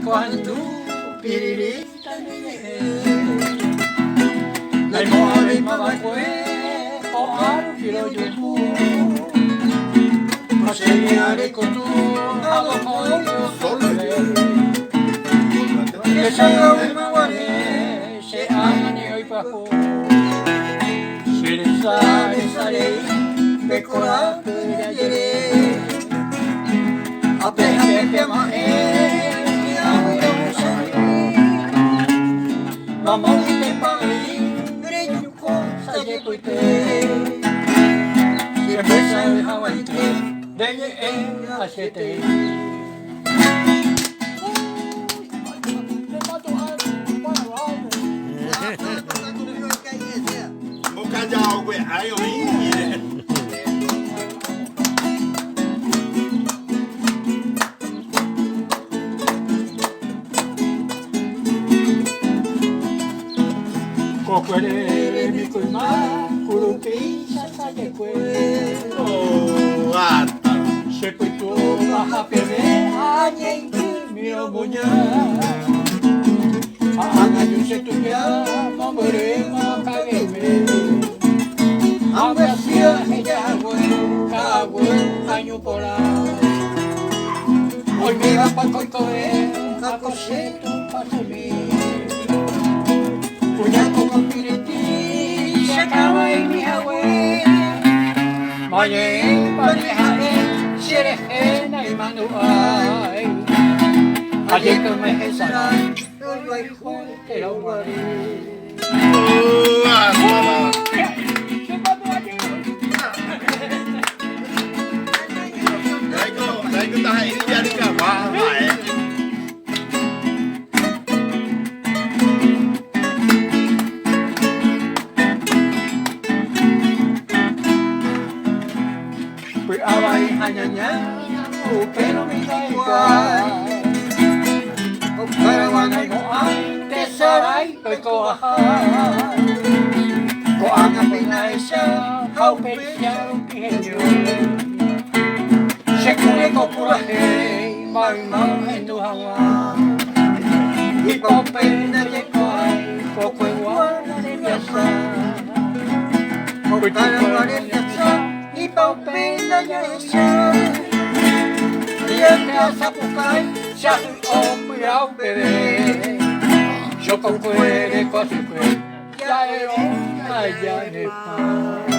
quando piririta Nai moare mawakue o aru hiro yuku Maseni are kotu awa hoi o solve Kesanga umaware se ani oi paho Sere sare sare pekora puyayere Ape ape mae awe o sari Mamoni te pai Yuko saye koite Cerveza de Hawaii Deye hacete Boca de algo aí eu Kokwere mikuima kuruki sasaye kwe Oh, ata. Sepuito mahapere anyenki miro munya Ana yusetuya mamore makageme Ambasia hejawe kawe anyupora Hoy mira pa koikoe akosetu pasumi Puñaco con piriti se acaba en mi agüe Maye panejare serejena y manuay Ayer que me jesaran yo hay fuerte lo guaré Oh, ata. Dai que tá aí de cavalo, vai. Pues abai añaña, pero me da igual Pero cuando no hay tesoray, estoy coajal Coan a pina esa, hau pecha un pijeño Se cure con puraje, mai mau en tu hawa Y con pena de coay, coco igual de piazza Pues para la piazza y paupena ya esa Y el que hace pucay ya soy hombre a un bebé Yo con cuere, con su cuere Ya era un allá de pan